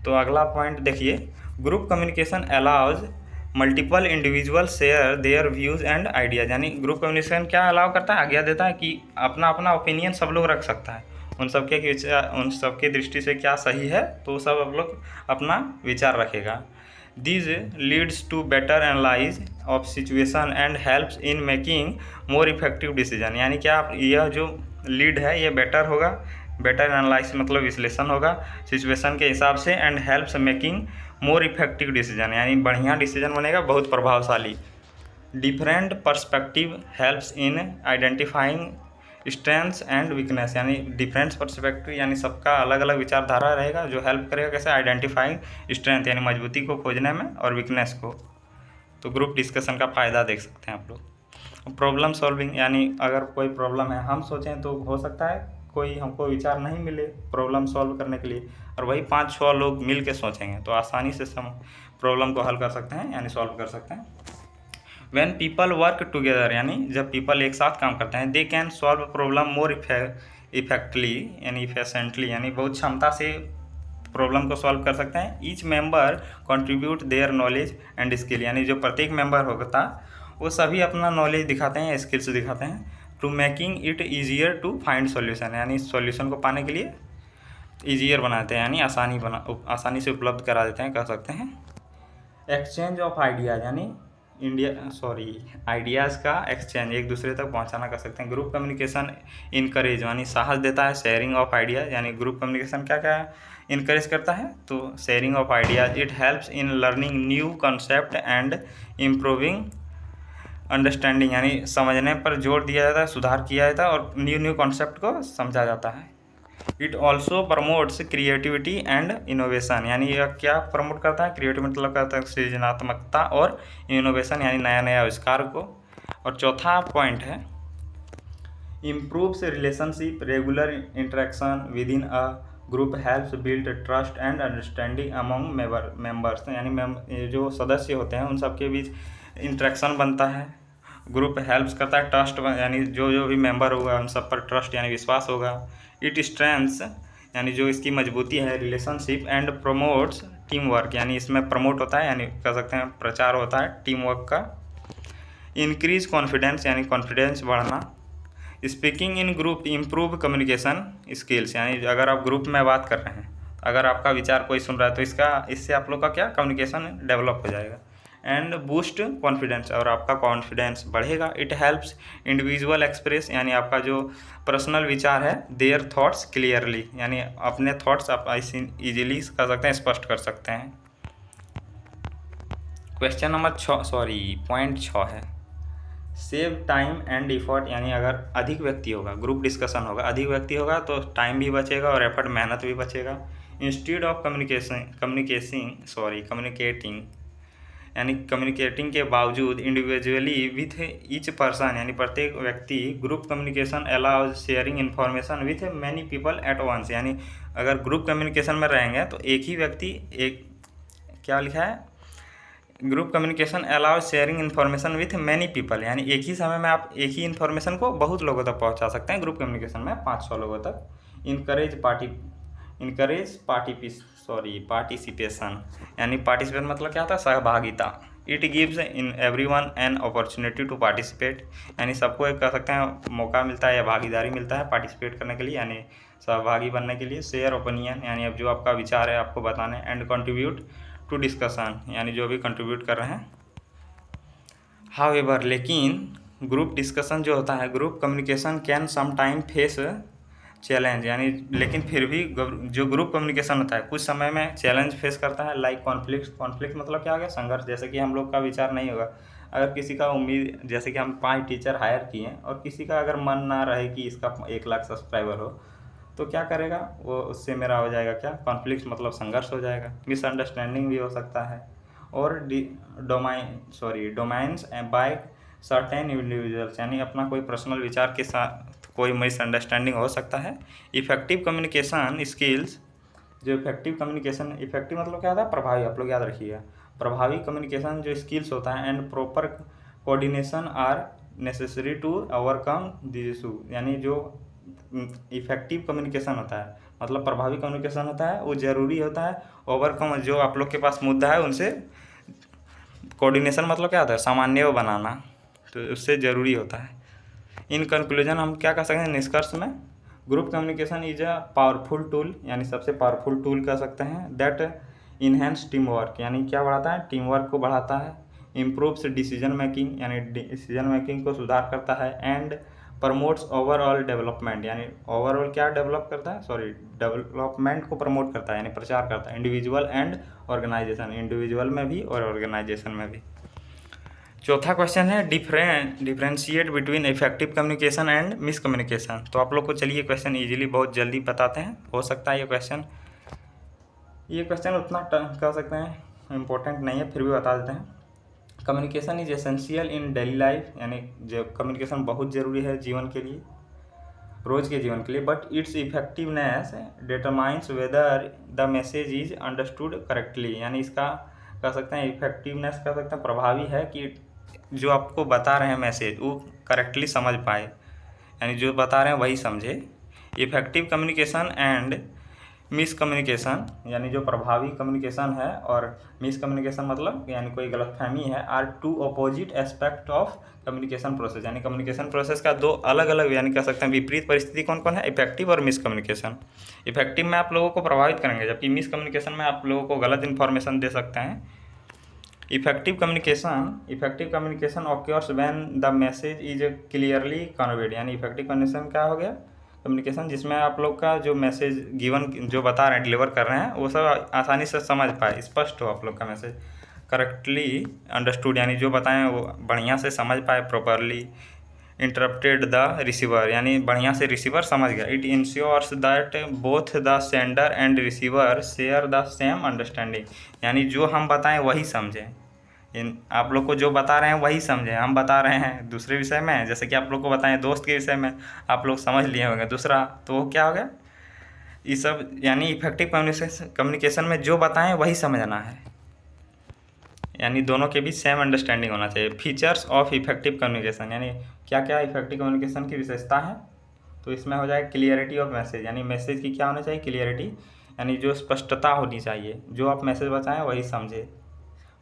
तो अगला पॉइंट देखिए, group communication allows multiple individual share their views and ideas, यानी ग्रुप कम्युनिकेशन क्या अलाउ करता है, आज्ञा देता है कि अपना अपना ओपिनियन सब लोग रख सकता है, उन सबके दृष्टि से क्या सही है तो सब आप लोग अपना विचार रखेगा। This leads to better analyse of situation and helps in making more effective decision, यानी क्या यह जो लीड है ये बेटर होगा, बेटर एनालाइज मतलब विश्लेषण होगा सिचुएशन के हिसाब से, and helps making more effective decision, यानी बढ़िया डिसीजन बनेगा, बहुत प्रभावशाली। Different perspective helps in identifying strengths and weakness, यानी डिफरेंट पर्सपेक्टिव यानी सबका अलग अलग विचारधारा रहेगा, जो हेल्प करेगा कैसे, आइडेंटिफाइंग स्ट्रेंथ यानी मजबूती को खोजने में, और वीकनेस को। तो ग्रुप डिस्कशन का फ़ायदा देख सकते हैं आप लोग। प्रॉब्लम सॉल्विंग, यानी अगर कोई प्रॉब्लम है, हम सोचें तो हो सकता है कोई हमको विचार नहीं मिले प्रॉब्लम सॉल्व करने के लिए, और वही 5-6 लोग मिल के सोचेंगे तो आसानी से प्रॉब्लम को हल कर सकते हैं, यानी सॉल्व कर सकते हैं। When people work together, यानी जब पीपल एक साथ काम करते हैं, they can solve problem more effectively यानी इफिशेंटली, यानी बहुत क्षमता से प्रॉब्लम को सॉल्व कर सकते हैं। Each member contribute their knowledge and skill, यानी जो प्रत्येक मेंबर होता वो सभी अपना नॉलेज दिखाते हैं, स्किल्स दिखाते हैं, to making it easier to find solution, यानी सॉल्यूशन को पाने के लिए ईजियर बनाते हैं, यानी आसानी से उपलब्ध करा देते हैं, कह सकते हैं। एक्सचेंज ऑफ आइडियाज़, यानी आइडियाज़ का एक्सचेंज, एक दूसरे तक पहुंचाना, कर सकते हैं। ग्रुप कम्युनिकेशन इनकरेज, यानी साहस देता है, शेयरिंग ऑफ आइडियाज़, यानी ग्रुप कम्युनिकेशन क्या क्या इनकरेज करता है, तो sharing of ideas. It helps in learning new concept and improving understanding, यानी समझने पर जोर दिया जाता है, सुधार किया जाता है और न्यू कॉन्सेप्ट को समझा जाता है। It also promotes creativity and innovation, यानी यह क्या प्रमोट करता है, क्रिएटिविटी मतलब करता है सृजनात्मकता और इनोवेशन यानी नया नया आविष्कार को। और चौथा पॉइंट है improves relationship, regular interaction within a group helps build trust and understanding among members, यानी जो सदस्य होते हैं उन सबके बीच इंटरेक्शन बनता है। ग्रुप हेल्प्स करता है, ट्रस्ट यानी जो जो भी मेंबर होगा उन सब पर ट्रस्ट यानी विश्वास होगा। इट स्ट्रेंथ्स यानी जो इसकी मजबूती है relationship, and promotes team work, यानी इसमें प्रमोट होता है यानी कह सकते हैं प्रचार होता है टीम वर्क का। इंक्रीज कॉन्फिडेंस यानी कॉन्फिडेंस बढ़ना। Speaking in group improve communication skills, यानी अगर आप ग्रुप में बात कर रहे हैं, अगर आपका विचार कोई सुन रहा है तो इससे आप लोग का क्या कम्युनिकेशन डेवलप हो जाएगा। एंड बूस्ट कॉन्फिडेंस, और आपका कॉन्फिडेंस बढ़ेगा। इट हेल्प्स इंडिविजुअल एक्सप्रेस, यानी आपका जो पर्सनल विचार है देयर थॉट्स क्लियरली, यानी अपने थॉट्स आप ऐसे ईजिली कर सकते हैं, स्पष्ट कर सकते हैं। क्वेश्चन नंबर पॉइंट 6 है सेव टाइम एंड इफर्ट, यानी अगर अधिक व्यक्ति होगा, ग्रुप डिस्कशन होगा, अधिक व्यक्ति होगा तो टाइम भी बचेगा और एफर्ट मेहनत भी बचेगा। इंस्टीड ऑफ कम्युनिकेटिंग यानी कम्युनिकेटिंग के बावजूद इंडिविजुअली विथ ईच पर्सन, यानी प्रत्येक व्यक्ति, group communication allows sharing information with many people at once, यानी अगर ग्रुप कम्युनिकेशन में रहेंगे तो एक ही व्यक्ति क्या लिखा है, group communication allow sharing information with many people, यानी एक ही समय में आप एक ही इन्फॉर्मेशन को बहुत लोगों तक पहुंचा सकते हैं ग्रुप कम्युनिकेशन में, 500 लोगों तक। इनकरेज पार्टिसिपेशन, यानी पार्टिसिपेट मतलब क्या होता है, सहभागिता। It gives in everyone an opportunity to participate, यानी सबको एक कह सकते हैं मौका मिलता है या भागीदारी मिलता है पार्टिसिपेट करने के लिए, यानी सहभागी बनने के लिए। शेयर ओपिनियन, यानी अब जो आपका विचार है आपको बताने। एंड कंट्रीब्यूट टू डिस्कशन, यानी जो भी कंट्रीब्यूट कर रहे हैं। हाउएवर, लेकिन ग्रुप डिस्कशन जो होता है, group communication can sometime face challenge, यानी लेकिन फिर भी जो ग्रुप कम्युनिकेशन होता है कुछ समय में चैलेंज फेस करता है। लाइक कॉन्फ्लिक्ट मतलब क्या हो गया, संघर्ष। जैसे कि हम लोग का विचार नहीं होगा, अगर किसी का उम्मीद, जैसे कि हम 5 टीचर हायर किए हैं और किसी का अगर मन ना रहे कि इसका 1 लाख सब्सक्राइबर हो, तो क्या करेगा वो, उससे मेरा हो जाएगा क्या, कॉन्फ्लिक्ट मतलब संघर्ष हो जाएगा। मिसअंडरस्टैंडिंग भी हो सकता है। और डोमाइंस बाय सर्टेन इंडिविजुअल्स, यानी अपना कोई पर्सनल विचार के साथ कोई मिसअंडरस्टैंडिंग हो सकता है। इफेक्टिव कम्युनिकेशन स्किल्स, जो इफेक्टिव मतलब क्या होता है, प्रभावी, आप लोग याद रखिएगा। प्रभावी कम्युनिकेशन जो स्किल्स होता है and proper coordination are necessary to overcome this issue, यानी जो इफेक्टिव कम्युनिकेशन होता है मतलब प्रभावी कम्युनिकेशन होता है वो ज़रूरी होता है ओवरकम, जो आप लोग के पास मुद्दा है उनसे कोऑर्डिनेशन मतलब क्या होता है, सामान्य बनाना, तो उससे ज़रूरी होता है। इन कंक्लूजन हम क्या कह सकते हैं, निष्कर्ष में, group communication is a powerful tool, यानी सबसे पावरफुल टूल कह सकते हैं। दैट इन्हेंस टीम वर्क, यानी क्या बढ़ाता है, टीम वर्क को बढ़ाता है। इम्प्रूव्स डिसीजन मेकिंग, यानी डिसीजन मेकिंग को सुधार करता है। एंड प्रमोट्स ओवरऑल डेवलपमेंट, यानी ओवरऑल क्या डेवलप करता है, डेवलपमेंट को प्रमोट करता है, यानी प्रचार करता है। इंडिविजुअल एंड ऑर्गेनाइजेशन, इंडिविजुअल में भी और ऑर्गेनाइजेशन में भी। चौथा क्वेश्चन है differentiate between effective communication and miscommunication. तो आप लोग को चलिए क्वेश्चन इजीली बहुत जल्दी बताते हैं, हो सकता है ये क्वेश्चन उतना कह सकते हैं इम्पोर्टेंट नहीं है, फिर भी बता देते हैं। Communication is essential in daily life, यानी जो कम्युनिकेशन बहुत ज़रूरी है जीवन के लिए, रोज़ के जीवन के लिए। But it's effectiveness determines whether the message is understood correctly, यानी इसका कह सकते हैं इफेक्टिवनेस कह सकते हैं प्रभावी है कि जो आपको बता रहे हैं मैसेज वो करेक्टली समझ पाए, यानी जो बता रहे हैं वही समझे। इफेक्टिव कम्युनिकेशन एंड मिसकम्युनिकेशन, यानी जो प्रभावी कम्युनिकेशन है और मिसकम्युनिकेशन मतलब यानी कोई गलतफहमी है, are two opposite aspect of communication process, यानी कम्युनिकेशन प्रोसेस का दो अलग अलग यानी कह सकते हैं विपरीत परिस्थिति कौन कौन है, इफेक्टिव और मिसकम्युनिकेशन। इफेक्टिव में आप लोगों को प्रभावित करेंगे, जबकि मिसकम्युनिकेशन में आप लोगों को गलत इन्फॉर्मेशन दे सकते हैं। Effective communication occurs when the message is clearly conveyed, यानी इफेक्टिव कम्युनिकेशन क्या हो गया, कम्युनिकेशन जिसमें आप लोग का जो मैसेज गिवन जो बता रहे हैं डिलीवर कर रहे हैं वो सब आसानी से समझ पाए, स्पष्ट हो आप लोग का मैसेज, करेक्टली अंडरस्टूड, यानी जो बताएं वो बढ़िया से समझ पाए प्रॉपरली। इंटरप्टेड द रिसीवर, यानी बढ़िया से रिसीवर समझ गया। It ensures that both the sender and receiver share the same understanding, यानी जो हम बताएं वही समझें। आप लोग को जो बता रहे हैं वही समझें। हम बता रहे हैं दूसरे विषय में, जैसे कि आप लोग को बताएं दोस्त के विषय में, आप लोग समझ लिए होंगे दूसरा, तो वो क्या हो गया, ये सब यानी इफेक्टिव कम्युनिकेशन में जो बताएं वही समझना है, यानी दोनों के बीच सेम अंडरस्टैंडिंग होना चाहिए। फीचर्स ऑफ इफेक्टिव कम्युनिकेशन, यानी क्या क्या इफेक्टिव कम्युनिकेशन की विशेषता है, तो इसमें हो जाएगा क्लियरिटी ऑफ मैसेज, यानी मैसेज की क्या होनी चाहिए, क्लियरिटी, यानी जो स्पष्टता होनी चाहिए, जो आप मैसेज बताएं वही समझे।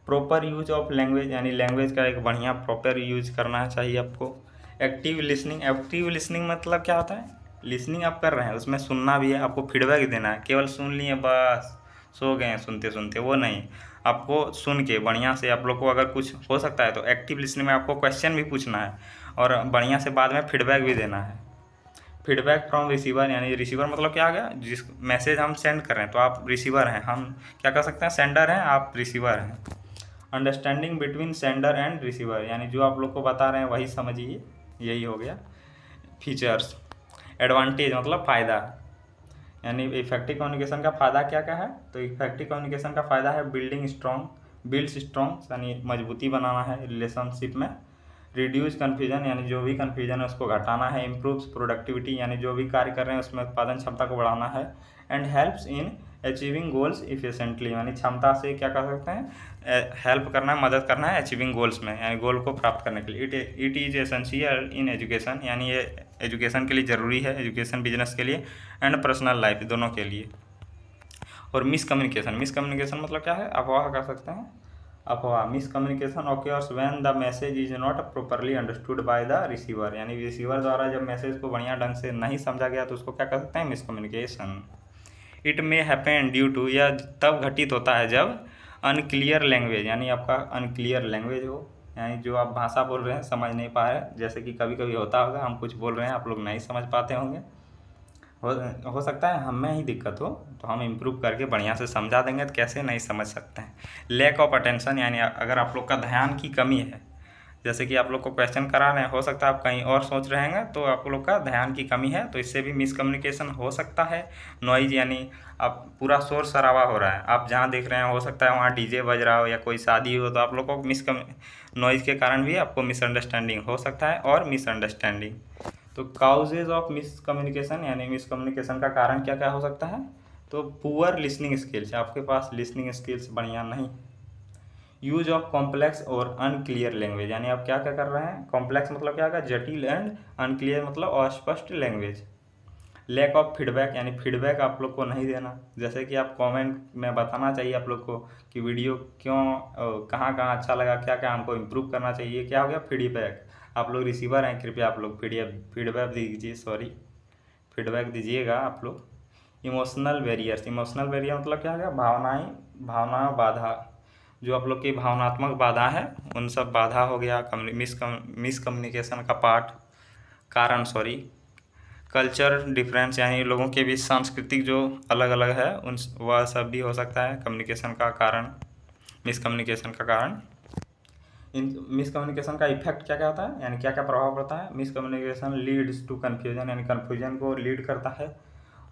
प्रॉपर यूज ऑफ लैंग्वेज, यानी लैंग्वेज का एक बढ़िया प्रॉपर यूज करना चाहिए आपको। एक्टिव लिसनिंग, एक्टिव लिसनिंग मतलब क्या होता है, लिसनिंग आप कर रहे हैं उसमें सुनना भी है, आपको फीडबैक देना है, केवल सुन लिए बस सो गए हैं सुनते सुनते, वो नहीं, आपको सुन के बढ़िया से आप लोग को अगर कुछ हो सकता है तो एक्टिव लिसनिंग में आपको क्वेश्चन भी पूछना है और बढ़िया से बाद में फीडबैक भी देना है। फीडबैक फ्रॉम रिसीवर, यानी रिसीवर मतलब क्या आ गया, जिस मैसेज हम सेंड कर रहे हैं तो आप रिसीवर हैं, हम क्या कर सकते हैं, सेंडर हैं, आप रिसीवर हैं। Understanding between sender and receiver, यानी जो आप लोग को बता रहे हैं वही समझिए, यही हो गया। फीचर्स, एडवांटेज मतलब फ़ायदा, यानी इफेक्टिव कम्युनिकेशन का फ़ायदा क्या क्या है, तो इफेक्टिव कम्युनिकेशन का फ़ायदा है बिल्ड्स स्ट्रॉन्ग, यानी मजबूती बनाना है रिलेशनशिप में। रिड्यूस कन्फ्यूजन, यानी जो भी कन्फ्यूजन है उसको घटाना है। इम्प्रूव्स प्रोडक्टिविटी, यानी जो भी कार्य कर रहे हैं उसमें उत्पादन क्षमता को बढ़ाना है। And helps in achieving goals efficiently, यानी क्षमता से क्या कर सकते हैं, हेल्प करना है, मदद करना है अचीविंग गोल्स में, यानी गोल को प्राप्त करने के लिए। It is essential in education, यानी ये एजुकेशन के लिए ज़रूरी है, एजुकेशन बिजनेस के लिए एंड पर्सनल लाइफ दोनों के लिए। और मिसकम्युनिकेशन मतलब क्या है, अफवाह कर सकते हैं, अफवाह। Miscommunication occurs when the message is not properly understood by the receiver, यानी रिसीवर द्वारा जब मैसेज को बढ़िया ढंग से नहीं समझा गया तो उसको क्या कर सकते हैं, miscommunication. It may happen due to, या तब घटित होता है जब अनक्लियर लैंग्वेज, यानी आपका अनक्लियर लैंग्वेज हो, यानी जो आप भाषा बोल रहे हैं समझ नहीं पा रहे, जैसे कि कभी कभी होता होगा हम कुछ बोल रहे हैं आप लोग नहीं समझ पाते होंगे, हो सकता है हम में ही दिक्कत हो, तो हम इम्प्रूव करके बढ़िया से समझा देंगे, तो कैसे नहीं समझ सकते हैं। लैक ऑफ अटेंशन, यानी अगर आप लोग का ध्यान की कमी है, जैसे कि आप लोग को क्वेश्चन करा रहे हैं, हो सकता है आप कहीं और सोच रहे हैं, तो आप लोग का ध्यान की कमी है, तो इससे भी मिसकम्युनिकेशन हो सकता है। नॉइज, यानी आप पूरा शोर शराबा हो रहा है, आप जहाँ देख रहे हैं हो सकता है वहाँ डीजे बज रहा हो या कोई शादी हो, तो आप लोग को नॉइज़ के कारण भी आपको मिसअंडरस्टैंडिंग हो सकता है। और मिसअंडरस्टैंडिंग, तो काउजेज ऑफ मिसकम्युनिकेशन, यानी मिसकम्युनिकेशन का कारण क्या क्या हो सकता है, तो पुअर लिसनिंग स्किल्स, आपके पास लिसनिंग स्किल्स बढ़िया नहीं। यूज ऑफ कॉम्प्लेक्स और अनक्लियर लैंग्वेज, यानी आप क्या क्या कर रहे हैं, कॉम्प्लेक्स मतलब क्या होगा, जटिल, एंड अनक्लियर मतलब अस्पष्ट लैंग्वेज। लैक ऑफ फीडबैक, यानी फीडबैक आप लोग को नहीं देना, जैसे कि आप कमेंट में बताना चाहिए आप लोग को कि वीडियो क्यों कहाँ कहाँ अच्छा लगा, क्या क्या हमको इम्प्रूव करना चाहिए, क्या हो गया फीडबैक। आप लोग रिसीवर हैं, कृपया आप लोग फीडबैक दीजिए, फीडबैक दीजिएगा आप लोग। इमोशनल बैरियर्स, इमोशनल बैरियर मतलब क्या हो गया, भावना बाधा, जो आप लोग की भावनात्मक बाधा है उन सब बाधा हो गया मिसकम्युनिकेशन का पार्ट, कारण सॉरी। कल्चर डिफरेंस, यानी लोगों के बीच सांस्कृतिक जो अलग अलग है उन वह सब भी हो सकता है कम्युनिकेशन का कारण, मिसकम्युनिकेशन का कारण। इन मिसकम्युनिकेशन का इफेक्ट क्या क्या होता है, यानी क्या क्या प्रभाव पड़ता है। मिसकम्युनिकेशन लीड्स टू कन्फ्यूजन, यानी कन्फ्यूजन को लीड करता है।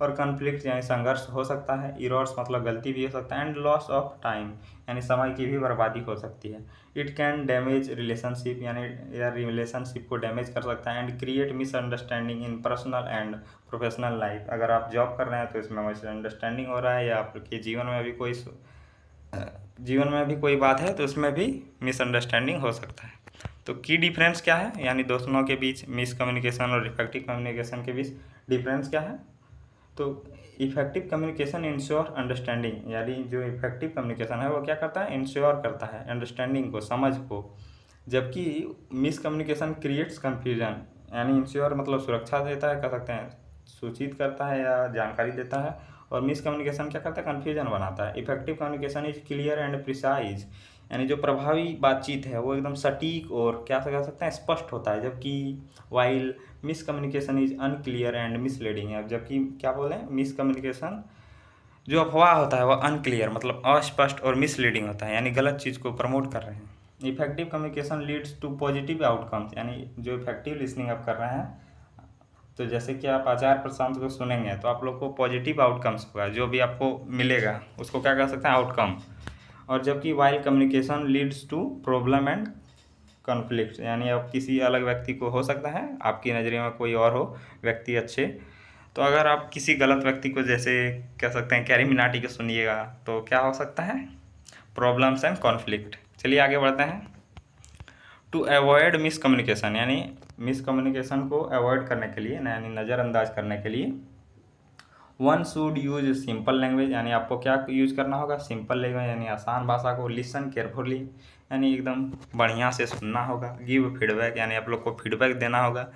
और कन्फ्लिक्ट, यानी संघर्ष हो सकता है। इरर्स मतलब गलती भी हो सकता है। एंड लॉस ऑफ टाइम, यानी समय की भी बर्बादी हो सकती है। इट कैन डैमेज रिलेशनशिप, यानी या रिलेशनशिप को डैमेज कर सकता है। And create misunderstanding in personal and professional life, अगर आप जॉब कर रहे हैं तो इसमें मिसअंडरस्टैंडिंग हो रहा है, या आपके जीवन में भी कोई बात है तो उसमें भी मिसअंडरस्टैंडिंग हो सकता है। तो की डिफरेंस क्या है, यानी दोनों के बीच मिसकम्युनिकेशन और इफेक्टिव कम्युनिकेशन के बीच डिफरेंस क्या है। तो इफेक्टिव कम्युनिकेशन इंश्योर अंडरस्टैंडिंग, यानी जो इफेक्टिव कम्युनिकेशन है वो क्या करता है, इंश्योर करता है अंडरस्टैंडिंग को, समझ को। जबकि मिसकम्युनिकेशन क्रिएट्स कन्फ्यूजन, यानी इंश्योर मतलब सुरक्षा देता है, कह सकते हैं सूचित करता है या जानकारी देता है, और मिसकम्युनिकेशन क्या करता है, कन्फ्यूजन बनाता है। Effective communication is clear and precise, यानी जो प्रभावी बातचीत है वो एकदम सटीक और क्या कह सकते हैं स्पष्ट होता है, जबकि while miscommunication is unclear and misleading है। जबकि क्या बोले, मिसकम्युनिकेशन जो अफवाह होता है वह अनक्लियर मतलब अस्पष्ट और मिसलीडिंग होता है, यानी गलत चीज़ को प्रमोट कर रहे हैं। Effective communication leads to positive outcomes, यानी जो इफेक्टिव लिसनिंग आप कर रहे हैं, तो जैसे कि आप आचार्य प्रशांत को सुनेंगे तो आप लोग को पॉजिटिव आउटकम्स होगा, जो भी आपको मिलेगा उसको क्या कह सकते हैं, आउटकम। और जबकि while communication leads to problem and conflict, यानी अब किसी अलग व्यक्ति को हो सकता है, आपकी नज़रिए में कोई और हो व्यक्ति अच्छे, तो अगर आप किसी गलत व्यक्ति को जैसे कह सकते हैं कैरी मिनाटी को सुनिएगा तो क्या हो सकता है, प्रॉब्लम्स एंड कॉन्फ्लिक्ट। चलिए आगे बढ़ते हैं। टू अवॉइड मिसकम्युनिकेशन, यानी मिसकम्युनिकेशन को अवॉइड करने के लिए, यानी नज़रअंदाज करने के लिए, one should use simple language, यानी आपको क्या यूज करना होगा, सिंपल लैंग्वेज, यानी आसान भाषा को, लिसन केयरफुली, यानी एकदम बढ़िया से सुनना होगा, गिव फीडबैक, यानी आप लोग को फीडबैक देना होगा।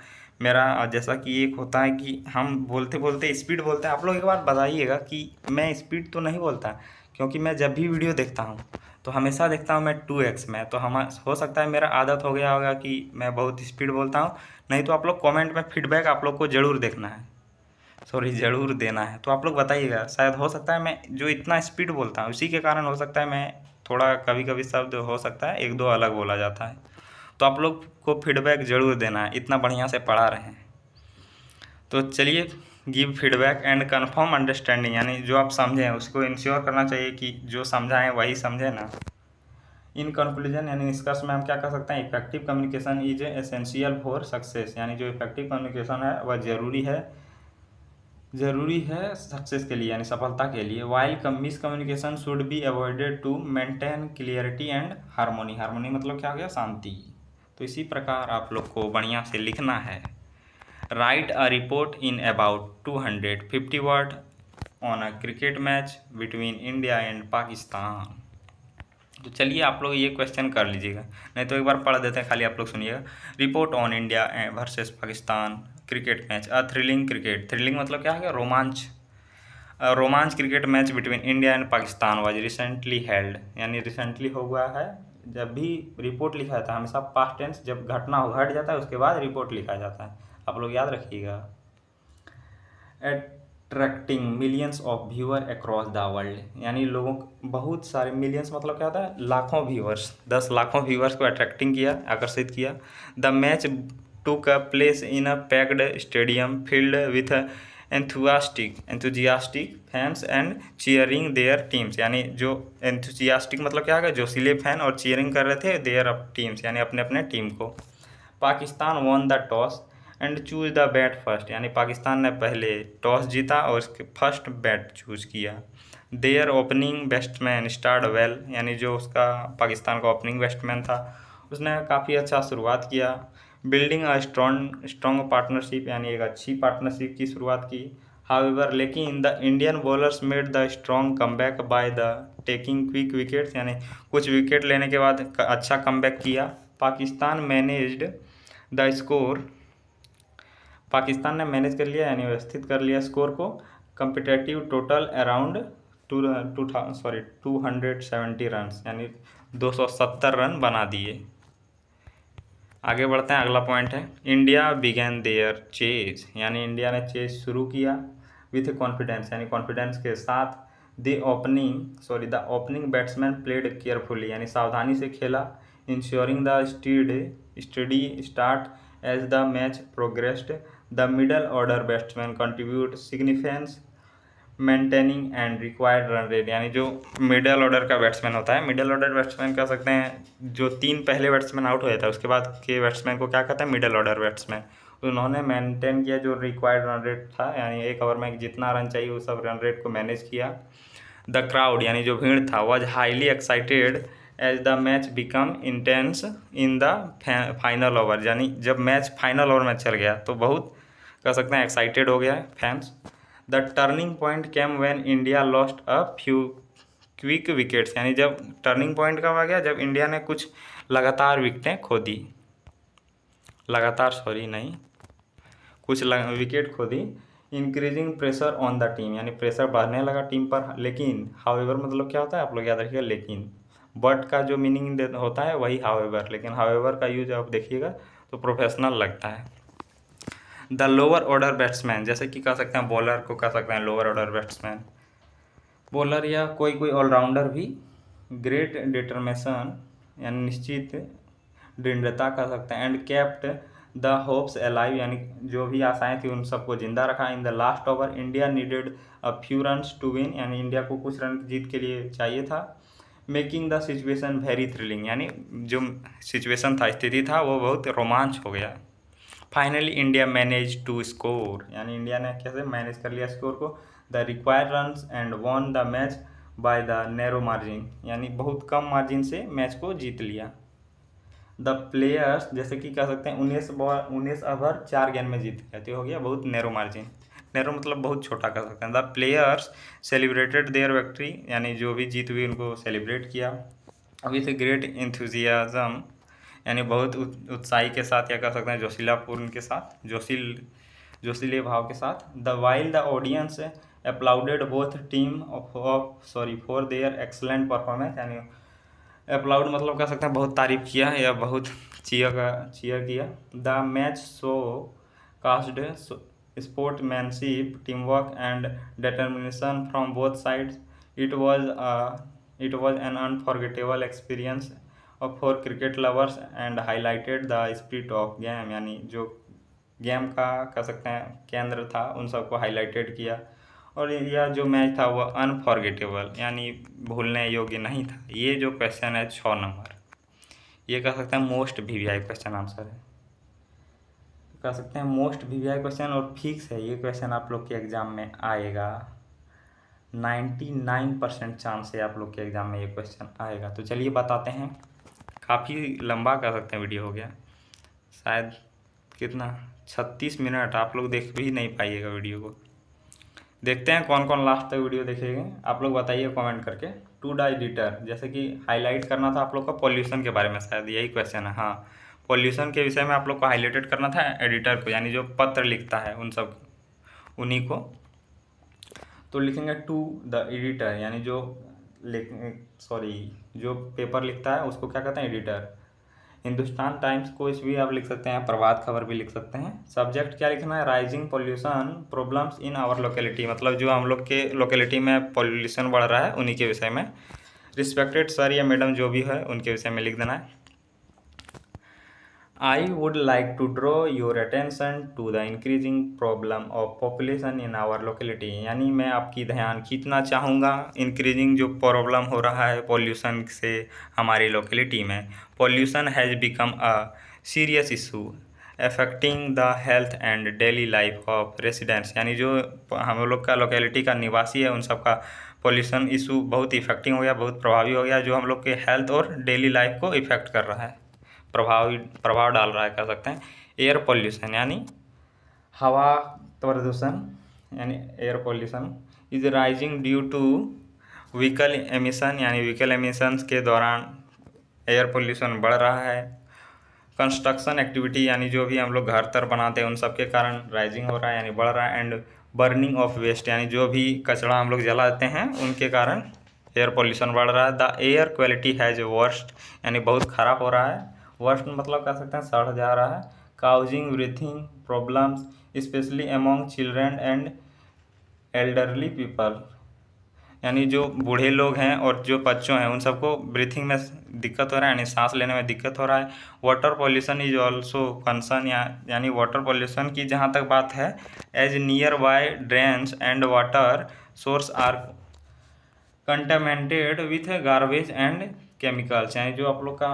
मेरा जैसा कि एक होता है कि हम बोलते बोलते स्पीड बोलते हैं, आप लोग एक बार बताइएगा कि मैं स्पीड तो नहीं बोलता, क्योंकि मैं जब भी वीडियो देखता हूँ तो हमेशा देखता हूँ मैं 2x में, तो हम हो सकता है मेरा आदत हो गया होगा कि मैं बहुत स्पीड बोलता हूँ। नहीं तो आप लोग कमेंट में फीडबैक आप लोग को ज़रूर देखना है, सॉरी ज़रूर देना है, तो आप लोग बताइएगा। शायद हो सकता है मैं जो इतना स्पीड बोलता हूँ उसी के कारण हो सकता है मैं थोड़ा कभी कभी शब्द हो सकता है एक दो अलग बोला जाता है, तो आप लोग को फीडबैक ज़रूर देना है, इतना बढ़िया से पढ़ा रहे हैं। तो चलिए, give feedback and confirm understanding, यानी जो आप समझें उसको इंश्योर करना चाहिए कि जो समझाएं वही समझे ना। इन कंक्लूजन, यानी निष्कर्ष में हम क्या कह सकते हैं, effective communication is essential for success, यानी जो इफेक्टिव कम्युनिकेशन है वह ज़रूरी है सक्सेस के लिए, यानी सफलता के लिए। While miscommunication should be avoided to maintain clarity and harmony, harmony मतलब क्या हो गया, शांति। तो इसी प्रकार आप लोग को बढ़िया से लिखना है। Write a report in about 250 word on a cricket match between India and Pakistan. तो चलिए आप लोग ये क्वेश्चन कर लीजिएगा, नहीं तो एक बार पढ़ देते हैं, खाली आप लोग सुनिएगा। Report on India versus Pakistan cricket match, a thrilling cricket, thrilling मतलब क्या है, रोमांच, रोमांच cricket match between India and Pakistan was recently held, यानी रिसेंटली हो हुआ है। जब भी रिपोर्ट लिखा जाता है हमेशा पास्ट टेंस, जब घटना हो घट जाता है उसके बाद रिपोर्ट लिखा जाता है, आप लोग याद रखिएगा। Attracting millions of viewer across the world, यानी लोगों बहुत सारे, मिलियंस मतलब क्या होता है, लाखों व्यूअर्स, 10 लाखों व्यूअर्स को अट्रैक्टिंग किया, आकर्षित किया। The match took a place in a packed stadium filled with enthusiastic fans and cheering their teams, यानी जो एंथुजियास्टिक मतलब क्या है, जोशीले फैन, और चीयरिंग कर रहे थे देयर टीम्स, यानी अपने अपने टीम को। Pakistan won the toss and choose the bat first, यानी पाकिस्तान ने पहले टॉस जीता और उसके फर्स्ट बैट चूज किया। Their opening batsman start well, यानी जो उसका पाकिस्तान का ओपनिंग बैट्समैन था उसने काफ़ी अच्छा शुरुआत किया। बिल्डिंग अ स्ट्रॉन्ग पार्टनरशिप, यानी एक अच्छी पार्टनरशिप की शुरुआत की। हाउएवर लेकिन the Indian bowlers made the strong comeback by the taking quick wickets, यानी कुछ विकेट लेने के बाद अच्छा कमबैक किया। Pakistan managed the score, Pakistan ने मैनेज कर लिया, यानी व्यवस्थित कर लिया स्कोर को। कम्पिटेटिव टोटल अराउंड 270 रन, यानी 270 रन बना दिए। आगे बढ़ते हैं, अगला पॉइंट है इंडिया बिगैन देयर चेज, यानी इंडिया ने चेज शुरू किया विथ कॉन्फिडेंस, यानी कॉन्फिडेंस के साथ। The opening batsman played carefully, यानी सावधानी से खेला। Ensuring the steady start as the match progressed. The middle order batsman contribute significance maintaining and required run rate, यानी जो मिडल ऑर्डर का बैट्समैन होता है, मिडल ऑर्डर बैट्समैन कह सकते हैं जो 3 पहले बैट्समैन आउट हो जाता है उसके बाद के बैट्समैन को क्या कहते हैं, मिडल ऑर्डर बैट्समैन। उन्होंने मेंटेन किया जो रिक्वायर्ड रन रेट था, यानी एक ओवर में जितना रन चाहिए उस सब रन रेट को मैनेज किया। द क्राउड, यानी जो भीड़ था, was highly excited as the match become intense in the final over, यानी जब मैच फाइनल ओवर में चल गया तो बहुत कह सकते हैं एक्साइटेड हो गया fans. The turning point came when India lost a few quick wickets, यानी जब टर्निंग पॉइंट कब आ गया, जब इंडिया ने कुछ लगातार विकेटें खो दी, कुछ विकेट खो दी। Increasing pressure on the team, यानी प्रेशर बढ़ने लगा टीम पर। लेकिन हाउएवर मतलब क्या होता है, आप लोग याद रखिएगा, लेकिन बट का जो मीनिंग होता है वही हाउएवर, लेकिन हाउएवर का यूज आप देखिएगा तो प्रोफेशनल लगता है। द लोअर ऑर्डर बैट्समैन, जैसे कि कह सकते हैं बॉलर को कह सकते हैं लोअर ऑर्डर बैट्समैन, बॉलर या कोई ऑलराउंडर भी। ग्रेट डिटर्मिनेशन यानी निश्चित दृढ़ता कर सकते हैं। And kept the hopes alive, यानी जो भी आशाएं थी उन सबको जिंदा रखा। In the last over India needed a few runs to win, यानी इंडिया को कुछ रन जीत के लिए चाहिए था। Making the situation very thrilling, यानी जो सिचुएशन था, स्थिति था, वो बहुत रोमांच हो गया। Finally India manage to score, यानी इंडिया ने कैसे मैनेज कर लिया स्कोर को, the required runs and won the match by the narrow margin, यानी बहुत कम मार्जिन से मैच को जीत लिया। द प्लेयर्स, जैसे कि कह सकते हैं 19 ओवर 4 गेंद में जीत गए, तो हो गया बहुत नैरो मार्जिन। नैरो मतलब बहुत छोटा कर सकते हैं। The players celebrated there victory, यानी जो भी जीत हुई उनको सेलिब्रेट किया विथ ग्रेट इंथुजियाज्म, यानी बहुत उत्साही के साथ, या कह सकते हैं जोशीलापूर्ण के साथ, जोशीले भाव के साथ। The while the audience applauded both team for their excellent performance, यानी अप्लाउड मतलब कह सकते हैं बहुत तारीफ किया या बहुत चीयर किया। The match show caused sportsmanship, teamwork and determination from both sides. It was an unforgettable experience for cricket lovers and highlighted the spirit of game, यानी जो गेम का कह सकते हैं केंद्र था उन सबको हाईलाइटेड किया। और यह जो मैच था वो अनफॉर्गेटेबल, यानी भूलने योग्य नहीं था। ये जो क्वेश्चन है 6 नंबर, ये कह सकते हैं मोस्ट वीवीआई क्वेश्चन आंसर है, कह सकते हैं मोस्ट वीवीआई क्वेश्चन, और फिक्स है ये क्वेश्चन आप लोग के एग्ज़ाम में आएगा। 99% चांस है आप लोग के एग्ज़ाम में ये क्वेश्चन आएगा। तो चलिए बताते हैं। काफ़ी लंबा कह सकते हैं वीडियो हो गया, शायद कितना 36 मिनट, आप लोग देख भी नहीं पाइएगा वीडियो को। देखते हैं कौन कौन लास्ट तक वीडियो देखेंगे, आप लोग बताइए कमेंट करके। टू द एडिटर, जैसे कि हाईलाइट करना था आप लोग का पॉल्यूशन के बारे में, शायद यही क्वेश्चन है। हाँ, पॉल्यूशन के विषय में आप लोग को हाईलाइटेड करना था एडिटर को, यानी जो पत्र लिखता है उन सब, उन्हीं को। तो लिखेंगे टू द एडिटर, यानी जो जो पेपर लिखता है उसको क्या कहते हैं, एडिटर। हिंदुस्तान टाइम्स को इस भी आप लिख सकते हैं, प्रभात खबर भी लिख सकते हैं। सब्जेक्ट क्या लिखना है, rising pollution problems in our locality, मतलब जो हम लोग के लोकेलिटी में पॉल्यूशन बढ़ रहा है उन्हीं के विषय में। रिस्पेक्टेड सर या मैडम जो भी है उनके विषय में लिख देना है। I would like to draw your attention to the increasing problem of population in our locality, यानी मैं आपकी ध्यान खींचना चाहूँगा इंक्रीजिंग जो प्रॉब्लम हो रहा है पॉल्यूशन से हमारी लोकेलिटी में। Pollution has become a serious issue affecting the health and daily life of residents, यानी जो हम लोग का लोकेलिटी का निवासी है उन सब का पॉल्यूशन इशू बहुत इफेक्टिंग हो गया, बहुत प्रभावी हो गया, जो हम लोग के हेल्थ और डेली लाइफ को इफ़ेक्ट कर रहा है, प्रभाव डाल रहा है कह सकते हैं। एयर पॉल्यूशन, यानी हवा प्रदूषण, यानी air pollution is rising due to vehicle emission, यानी व्हीकल एमिशंस के दौरान एयर पॉल्यूशन बढ़ रहा है। कंस्ट्रक्शन एक्टिविटी, यानी जो भी हम लोग घर तर बनाते हैं उन सब के कारण राइजिंग हो रहा है, यानी बढ़ रहा है। एंड बर्निंग ऑफ वेस्ट, यानी जो भी कचरा हम लोग जलाते हैं उनके कारण एयर पॉल्यूशन बढ़ रहा है। The air quality has worst, यानी बहुत ख़राब हो रहा है। वर्स्ट मतलब कह सकते हैं सड़ जा रहा है। Causing breathing problems specially among children and elderly people, यानी जो बूढ़े लोग हैं और जो बच्चों हैं उन सबको ब्रीथिंग में दिक्कत हो रहा है, यानी सांस लेने में दिक्कत हो रहा है। Water pollution is also concern, यानी वाटर पॉल्यूशन की जहाँ तक बात है, as near by drains and water source are contaminated with garbage and chemicals, यानी जो आप लोग का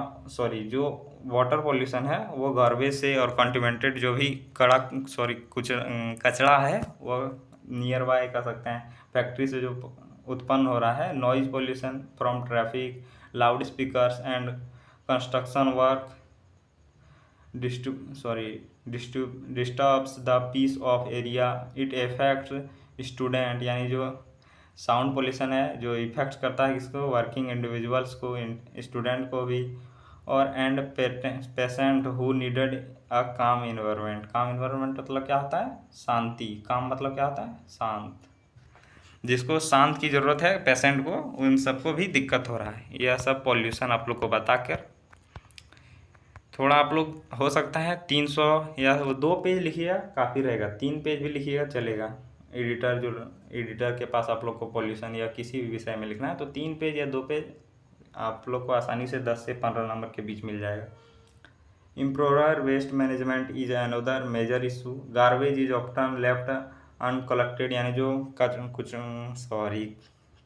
जो वाटर पॉल्यूशन है वो गार्बेज से और कंटामिनेटेड जो भी कुछ कचरा है वो नियर बाय कह सकते हैं फैक्ट्री से जो उत्पन्न हो रहा है। Noise pollution from traffic, loud speakers and construction work disturbs the peace of area, it affects student, यानी जो साउंड पोल्यूशन है जो इफेक्ट करता है किसको, वर्किंग इंडिविजुअल्स को, स्टूडेंट को भी। और and patient who needed a काम इन्वायरमेंट, काम इन्वायरमेंट मतलब क्या होता है, शांति। काम मतलब क्या होता है, शांत, जिसको शांत की ज़रूरत है पेशेंट को, उन सबको भी दिक्कत हो रहा है। यह सब पॉल्यूशन आप लोग को बताकर थोड़ा आप लोग हो सकता है 300 या 2 पेज लिखिएगा काफ़ी रहेगा, 3 पेज भी लिखिएगा चलेगा। एडिटर के पास आप लोग को पॉल्यूशन या किसी भी विषय में लिखना है तो 3 पेज या 2 पेज आप लोग को आसानी से 10 से 15 नंबर के बीच मिल जाएगा। Improper waste management is another major issue. Garbage is often left uncollected, यानी जो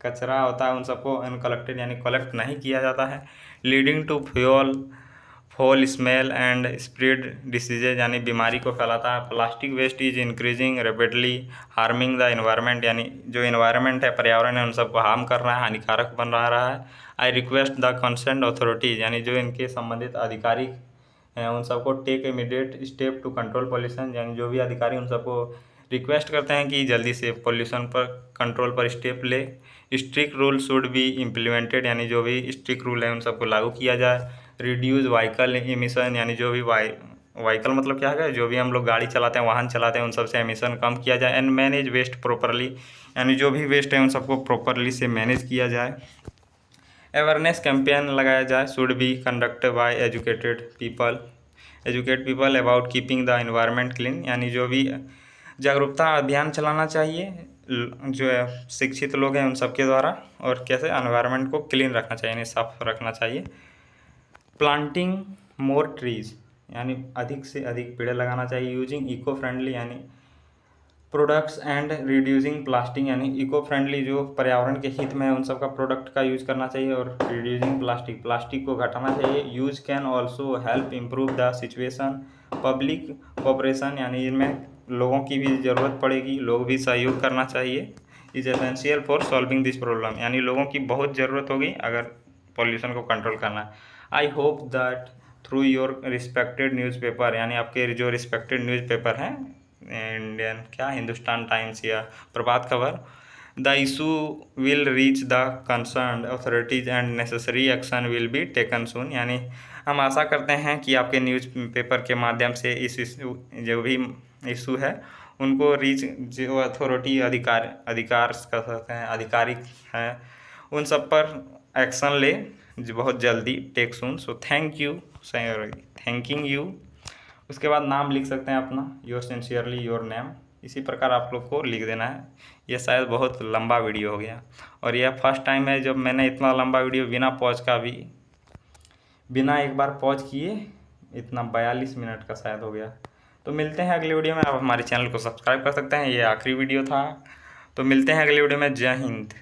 कचरा होता है उन सबको अनकलेक्टेड यानी कलेक्ट नहीं किया जाता है। Leading to foul smell and spread diseases, यानी बीमारी को फैलाता है। Plastic waste is increasing rapidly harming the environment, यानी जो इन्वायरमेंट है, पर्यावरण है, उन सबको हार्म कर रहा है, हानिकारक बन रहा है। I request the concern authorities, यानी जो इनके संबंधित अधिकारी हैं उन सबको take immediate step to control pollution, यानी जो भी अधिकारी उन सबको रिक्वेस्ट करते हैं कि जल्दी से पॉल्यूशन पर कंट्रोल पर स्टेप ले। Strict rule should be implemented, यानी जो भी स्ट्रिक्ट रूल है उन सबको लागू किया जाए। रिड्यूस व्हीकल एमिशन, यानी जो भी व्हीकल मतलब क्या है, जो भी हम लोग गाड़ी चलाते हैं, वाहन चलाते हैं, उन सबसे एमिशन कम किया जाए। एंड मैनेज वेस्ट प्रॉपरली, यानी जो भी वेस्ट है उन सबको प्रॉपरली से मैनेज किया जाए। अवेयरनेस कैंपेन लगाया जाए, should be conducted by educate people about keeping the environment clean, यानी जो भी जागरूकता अभियान चलाना चाहिए जो है शिक्षित लोग हैं उन सबके द्वारा, और कैसे एनवायरनमेंट को क्लीन रखना चाहिए, यानी साफ रखना चाहिए। प्लांटिंग मोर ट्रीज, यानी अधिक से अधिक पेड़ लगाना चाहिए। यूजिंग इको फ्रेंडली यानी प्रोडक्ट्स एंड रिड्यूसिंग प्लास्टिक, यानी इको फ्रेंडली जो पर्यावरण के हित में है उन सब का प्रोडक्ट का यूज करना चाहिए। और रिड्यूसिंग प्लास्टिक को घटाना चाहिए। Use can also help improve the situation. Public cooperation, यानी इनमें लोगों की भी ज़रूरत पड़ेगी, लोग भी सहयोग करना चाहिए। Is essential for solving this problem, यानी लोगों की बहुत ज़रूरत होगी अगर पॉल्यूशन को कंट्रोल करना है। I hope that through your respected newspaper, यानी आपके जो रिस्पेक्टेड न्यूज़पेपर हैं, इंडियन हिंदुस्तान टाइम्स या Prabhat Khabar, the issue will reach the concern authorities and necessary action will be taken soon, यानी हम आशा करते हैं कि आपके न्यूज़पेपर के माध्यम से इस इशू जो भी इशू है उनको रीच, जो अथॉरिटी अधिकार कर सकते हैं, आधिकारिक हैं, उन सब पर एक्शन ले जो बहुत जल्दी, take soon. So thank you, thanking you. उसके बाद नाम लिख सकते हैं अपना, योर सिंसियरली योर नेम, इसी प्रकार आप लोग को लिख देना है। ये शायद बहुत लंबा वीडियो हो गया, और यह फर्स्ट टाइम है जब मैंने इतना लंबा वीडियो बिना पॉज का भी, बिना एक बार पॉज किए इतना 42 मिनट का शायद हो गया। तो मिलते हैं अगले वीडियो में। आप हमारे चैनल को सब्सक्राइब कर सकते हैं, ये आखिरी वीडियो था। तो मिलते हैं अगले वीडियो में। जय हिंद।